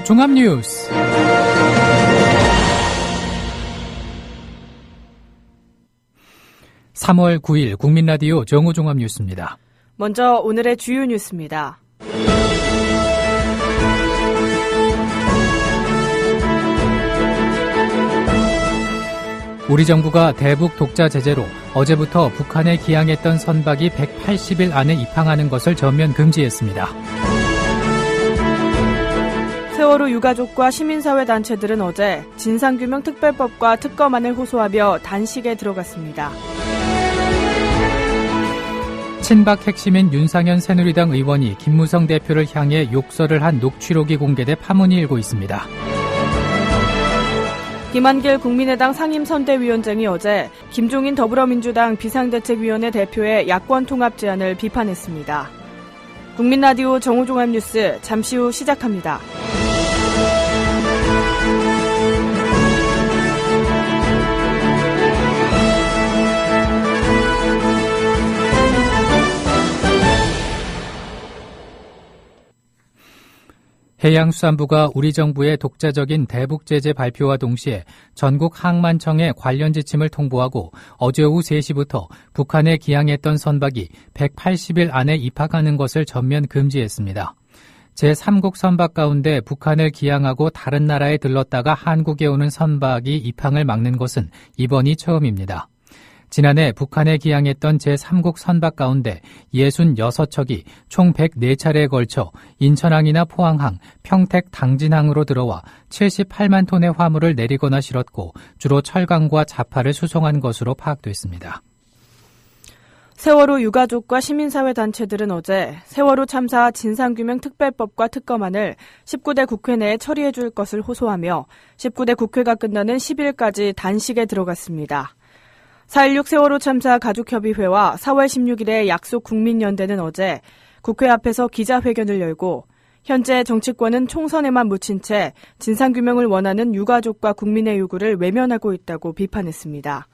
종합뉴스. (3월 9일) 국민라디오 정오종합뉴스입니다. 먼저 오늘의 주요 뉴스입니다. 우리 정부가 대북 독자 제재로 어제부터 북한에 기항했던 선박이 180일 안에 입항하는 것을 전면 금지했습니다. 세월호 유가족과 시민사회 단체들은 어제 진상규명 특별법과 특검안을 호소하며 단식에 들어갔습니다. 친박 핵심인 윤상현 새누리당 의원이 김무성 대표를 향해 욕설을 한 녹취록이 공개돼 파문이 일고 있습니다. 김한길 국민의당 상임선대위원장이 어제 김종인 더불어민주당 비상대책위원회 대표의 야권 통합 제안을 비판했습니다. 국민라디오 정오종합뉴스 잠시 후 시작합니다. 해양수산부가 우리 정부의 독자적인 대북 제재 발표와 동시에 전국 항만청에 관련 지침을 통보하고 어제 오후 3시부터 북한에 기항했던 선박이 180일 안에 입항하는 것을 전면 금지했습니다. 제3국 선박 가운데 북한을 기항하고 다른 나라에 들렀다가 한국에 오는 선박이 입항을 막는 것은 이번이 처음입니다. 지난해 북한에 기항했던 제3국 선박 가운데 66척이 총 104차례에 걸쳐 인천항이나 포항항, 평택, 당진항으로 들어와 78만 톤의 화물을 내리거나 실었고 주로 철강과 자파를 수송한 것으로 파악됐습니다. 세월호 유가족과 시민사회 단체들은 어제 세월호 참사 진상규명 특별법과 특검안을 19대 국회 내에 처리해 줄 것을 호소하며 19대 국회가 끝나는 10일까지 단식에 들어갔습니다. 4.16 세월호 참사 가족협의회와 4월 16일에 약속 국민연대는 어제 국회 앞에서 기자회견을 열고 현재 정치권은 총선에만 묻힌 채 진상규명을 원하는 유가족과 국민의 요구를 외면하고 있다고 비판했습니다.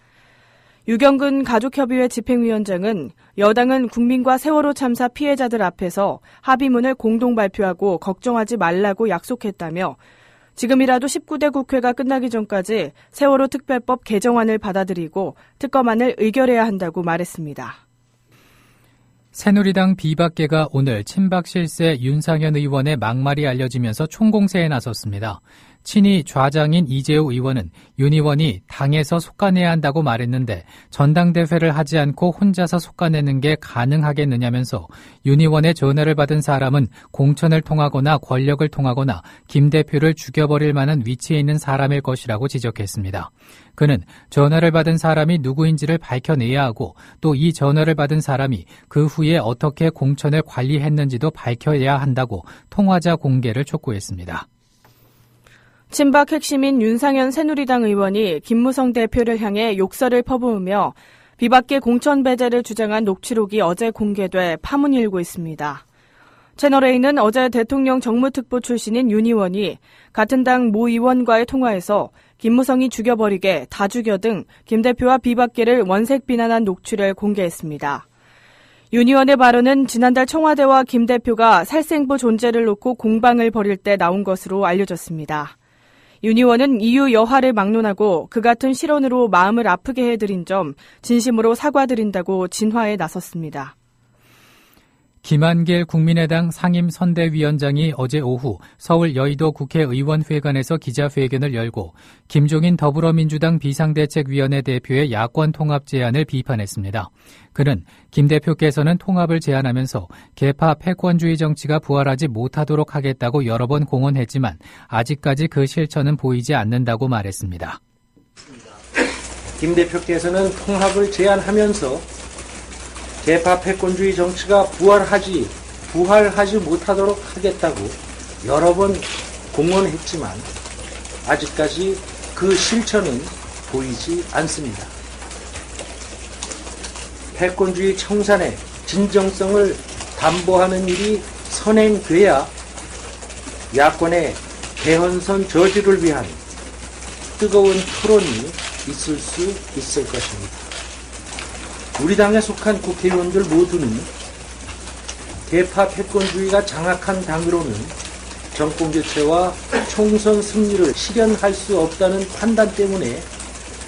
유경근 가족협의회 집행위원장은 여당은 국민과 세월호 참사 피해자들 앞에서 합의문을 공동 발표하고 걱정하지 말라고 약속했다며 지금이라도 19대 국회가 끝나기 전까지 세월호 특별법 개정안을 받아들이고 특검안을 의결해야 한다고 말했습니다. 새누리당 비박계가 오늘 친박 실세 윤상현 의원의 막말이 알려지면서 총공세에 나섰습니다. 친이 좌장인 이재호 의원은 윤 의원이 당에서 속아내야 한다고 말했는데 전당대회를 하지 않고 혼자서 속아내는 게 가능하겠느냐면서 윤 의원의 전화를 받은 사람은 공천을 통하거나 권력을 통하거나 김 대표를 죽여버릴 만한 위치에 있는 사람일 것이라고 지적했습니다. 그는 전화를 받은 사람이 누구인지를 밝혀내야 하고 또 이 전화를 받은 사람이 그 후에 어떻게 공천을 관리했는지도 밝혀야 한다고 통화자 공개를 촉구했습니다. 친박 핵심인 윤상현 새누리당 의원이 김무성 대표를 향해 욕설을 퍼부으며 비박계 공천 배제를 주장한 녹취록이 어제 공개돼 파문이 일고 있습니다. 채널A는 어제 대통령 정무특보 출신인 윤 의원이 같은 당 모 의원과의 통화에서 김무성이 죽여버리게 다 죽여 등 김 대표와 비박계를 원색 비난한 녹취를 공개했습니다. 윤 의원의 발언은 지난달 청와대와 김 대표가 살생부 존재를 놓고 공방을 벌일 때 나온 것으로 알려졌습니다. 윤 의원은 이유 여하를 막론하고 그 같은 실언으로 마음을 아프게 해드린 점 진심으로 사과드린다고 진화에 나섰습니다. 김한길 국민의당 상임선대위원장이 어제 오후 서울 여의도 국회의원회관에서 기자회견을 열고 김종인 더불어민주당 비상대책위원회 대표의 야권 통합 제안을 비판했습니다. 그는 김 대표께서는 통합을 제안하면서 개파 패권주의 정치가 부활하지 못하도록 하겠다고 여러 번 공언했지만 아직까지 그 실천은 보이지 않는다고 말했습니다. 김 대표께서는 통합을 제안하면서 개파 패권주의 정치가 부활하지 못하도록 하겠다고 여러 번 공언했지만 아직까지 그 실천은 보이지 않습니다. 패권주의 청산의 진정성을 담보하는 일이 선행돼야 야권의 개헌선 저지를 위한 뜨거운 토론이 있을 수 있을 것입니다. 우리 당에 속한 국회의원들 모두는 개파 패권주의가 장악한 당으로는 정권교체와 총선 승리를 실현할 수 없다는 판단 때문에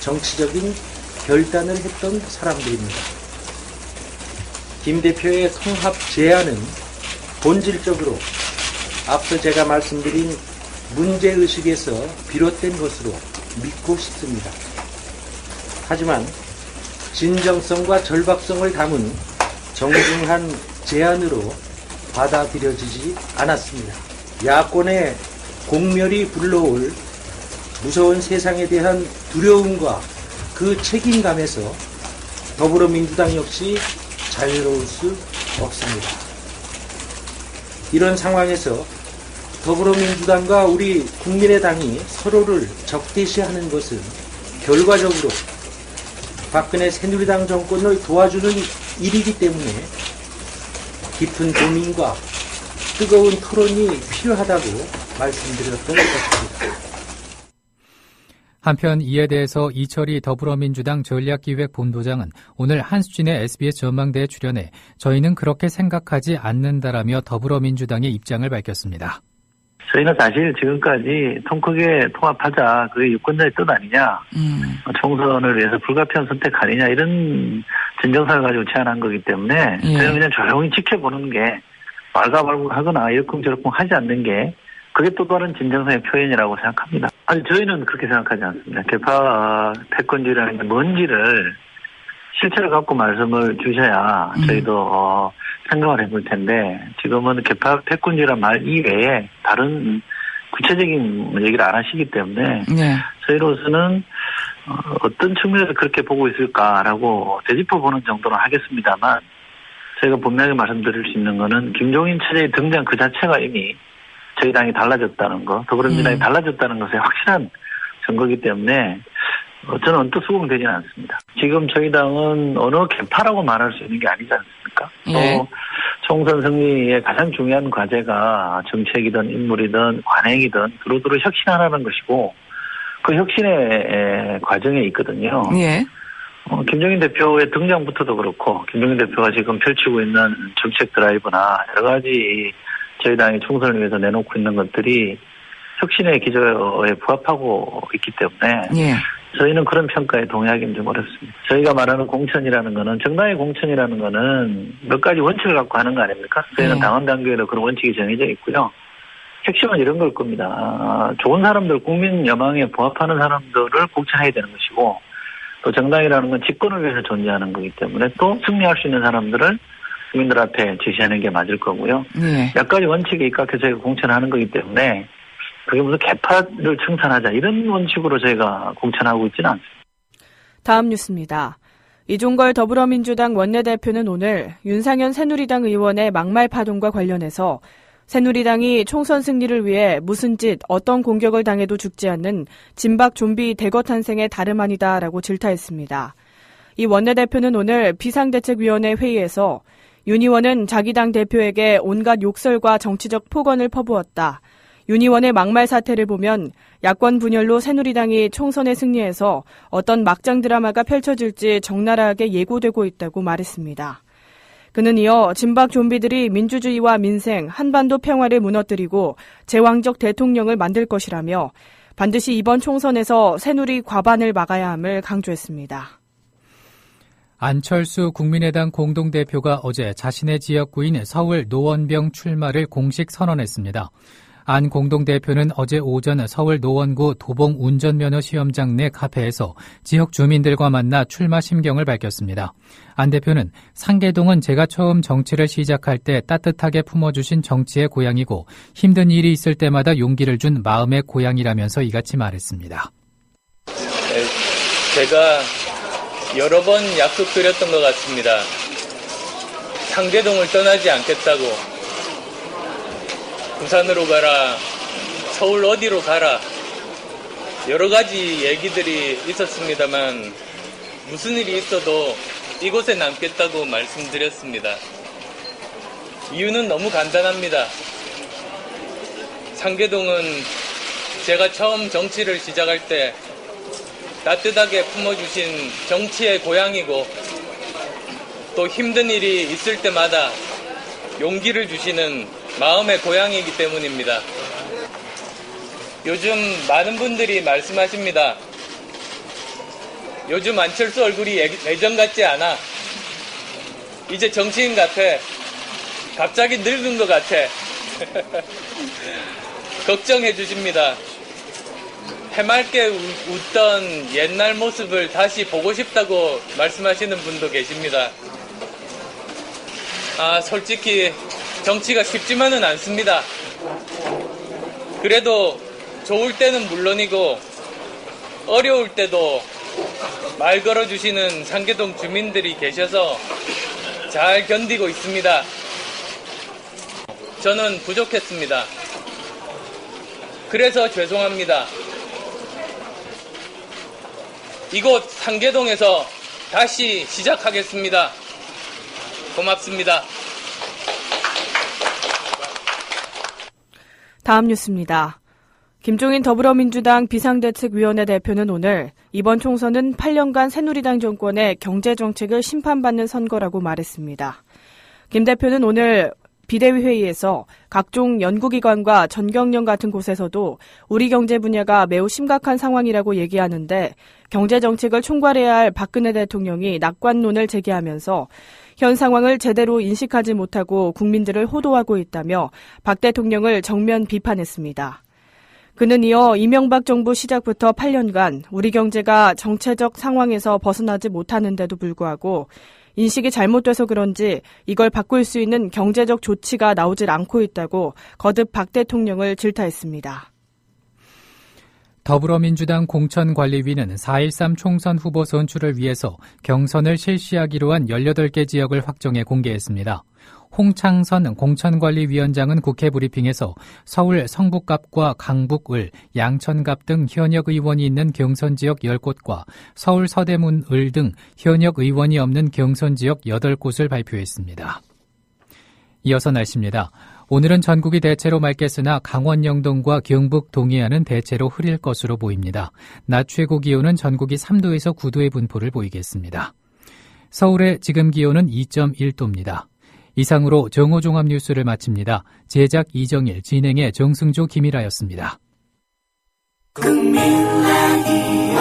정치적인 결단을 했던 사람들입니다. 김 대표의 통합 제안은 본질적으로 앞서 제가 말씀드린 문제의식에서 비롯된 것으로 믿고 싶습니다. 하지만 진정성과 절박성을 담은 정중한 제안으로 받아들여지지 않았습니다. 야권의 공멸이 불러올 무서운 세상에 대한 두려움과 그 책임감에서 더불어민주당 역시 자유로울 수 없습니다. 이런 상황에서 더불어민주당과 우리 국민의당이 서로를 적대시하는 것은 결과적으로 박근혜 새누리당 정권을 도와주는 일이기 때문에 깊은 고민과 뜨거운 토론이 필요하다고 말씀드렸던 것입니다. 한편 이에 대해서 이철희 더불어민주당 전략기획본부장은 오늘 한수진의 SBS 전망대에 출연해 저희는 그렇게 생각하지 않는다라며 더불어민주당의 입장을 밝혔습니다. 저희는 사실 지금까지 통 크게 통합하자, 그게 유권자의 뜻 아니냐, 총선을 위해서 불가피한 선택 아니냐, 이런 진정성을 가지고 제안한 거기 때문에 저희는 그냥 조용히 지켜보는 게 왈가왈부하거나 이러쿵저러쿵 하지 않는 게 그게 또 다른 진정성의 표현이라고 생각합니다. 아니, 저희는 그렇게 생각하지 않습니다. 개파 패권주의라는 게 뭔지를 실체를 갖고 말씀을 주셔야 저희도 생각을 해볼 텐데, 지금은 개파 패권주의란 말 이외에 다른 구체적인 얘기를 안 하시기 때문에 저희로서는 어떤 측면에서 그렇게 보고 있을까라고 되짚어보는 정도는 하겠습니다만, 저희가 분명히 말씀드릴 수 있는 거는 김종인 체제의 등장 그 자체가 이미 저희 당이 달라졌다는 거, 더불어민주당이 달라졌다는 것에 확실한 증거이기 때문에 저는 언뜻 수긍되지는 않습니다. 지금 저희 당은 어느 개파라고 말할 수 있는 게 아니지 않습니까? 또 총선 승리의 가장 중요한 과제가 정책이든 인물이든 관행이든 두루두루 혁신하라는 것이고, 그 혁신의 과정에 있거든요. 김종인 대표의 등장부터도 그렇고, 김종인 대표가 지금 펼치고 있는 정책 드라이브나 여러 가지 저희 당이 총선을 위해서 내놓고 있는 것들이 혁신의 기조에 부합하고 있기 때문에 저희는 그런 평가에 동의하기는 좀 어렵습니다. 저희가 말하는 공천이라는 거는, 정당의 공천이라는 거는 몇 가지 원칙을 갖고 하는 거 아닙니까? 저희는 당원 단계에도 그런 원칙이 정해져 있고요. 핵심은 이런 걸 겁니다. 좋은 사람들, 국민 여망에 부합하는 사람들을 공천해야 되는 것이고, 또 정당이라는 건 집권을 위해서 존재하는 거기 때문에 또 승리할 수 있는 사람들을 국민들 앞에 제시하는 게 맞을 거고요. 몇 가지 원칙에 입각해서 저희가 공천하는 거기 때문에 그게 무슨 개파를 칭찬하자 이런 원칙으로 저희가 공천하고 있지는 않습니다. 다음 뉴스입니다. 이종걸 더불어민주당 원내대표는 오늘 윤상현 새누리당 의원의 막말 파동과 관련해서 새누리당이 총선 승리를 위해 무슨 짓, 어떤 공격을 당해도 죽지 않는 진박 좀비 대거 탄생의 다름 아니다라고 질타했습니다. 이 원내대표는 오늘 비상대책위원회 회의에서 윤 의원은 자기 당 대표에게 온갖 욕설과 정치적 폭언을 퍼부었다. 윤 의원의 막말 사태를 보면 야권 분열로 새누리당이 총선에 승리해서 어떤 막장 드라마가 펼쳐질지 적나라하게 예고되고 있다고 말했습니다. 그는 이어 진박 좀비들이 민주주의와 민생, 한반도 평화를 무너뜨리고 제왕적 대통령을 만들 것이라며 반드시 이번 총선에서 새누리 과반을 막아야 함을 강조했습니다. 안철수 국민의당 공동대표가 어제 자신의 지역구인 서울 노원병 출마를 공식 선언했습니다. 안 공동대표는 어제 오전 서울 노원구 도봉 운전면허 시험장 내 카페에서 지역 주민들과 만나 출마 심경을 밝혔습니다. 안 대표는 상계동은 제가 처음 정치를 시작할 때 따뜻하게 품어주신 정치의 고향이고 힘든 일이 있을 때마다 용기를 준 마음의 고향이라면서 이같이 말했습니다. 제가 여러 번 약속드렸던 것 같습니다. 상계동을 떠나지 않겠다고. 부산으로 가라, 서울 어디로 가라, 여러 가지 얘기들이 있었습니다만 무슨 일이 있어도 이곳에 남겠다고 말씀드렸습니다. 이유는 너무 간단합니다. 상계동은 제가 처음 정치를 시작할 때 따뜻하게 품어주신 정치의 고향이고, 또 힘든 일이 있을 때마다 용기를 주시는 마음의 고향이기 때문입니다. 요즘 많은 분들이 말씀하십니다. 요즘 안철수 얼굴이 예전 같지 않아. 이제 정치인 같아. 갑자기 늙은 것 같아. 걱정해 주십니다. 해맑게 웃던 옛날 모습을 다시 보고 싶다고 말씀하시는 분도 계십니다. 솔직히 정치가 쉽지만은 않습니다. 그래도 좋을 때는 물론이고 어려울 때도 말 걸어주시는 상계동 주민들이 계셔서 잘 견디고 있습니다. 저는 부족했습니다. 그래서 죄송합니다. 이곳 상계동에서 다시 시작하겠습니다. 고맙습니다. 다음 뉴스입니다. 김종인 더불어민주당 비상대책위원회 대표는 오늘 이번 총선은 8년간 새누리당 정권의 경제정책을 심판받는 선거라고 말했습니다. 김 대표는 오늘 비대위 회의에서 각종 연구기관과 전경련 같은 곳에서도 우리 경제 분야가 매우 심각한 상황이라고 얘기하는데 경제정책을 총괄해야 할 박근혜 대통령이 낙관론을 제기하면서 현 상황을 제대로 인식하지 못하고 국민들을 호도하고 있다며 박 대통령을 정면 비판했습니다. 그는 이어 이명박 정부 시작부터 8년간 우리 경제가 정체적 상황에서 벗어나지 못하는데도 불구하고 인식이 잘못돼서 그런지 이걸 바꿀 수 있는 경제적 조치가 나오질 않고 있다고 거듭 박 대통령을 질타했습니다. 더불어민주당 공천관리위는 4.13 총선 후보 선출을 위해서 경선을 실시하기로 한 18개 지역을 확정해 공개했습니다. 홍창선 공천관리위원장은 국회 브리핑에서 서울 성북갑과 강북을, 양천갑 등 현역 의원이 있는 경선지역 10곳과 서울 서대문을 등 현역 의원이 없는 경선지역 8곳을 발표했습니다. 이어서 날씨입니다. 오늘은 전국이 대체로 맑겠으나 강원 영동과 경북 동해안은 대체로 흐릴 것으로 보입니다. 낮 최고 기온은 전국이 3도에서 9도의 분포를 보이겠습니다. 서울의 지금 기온은 2.1도입니다. 이상으로 정오종합뉴스를 마칩니다. 제작 이정일, 진행의 정승조, 김일아였습니다. 국민라디오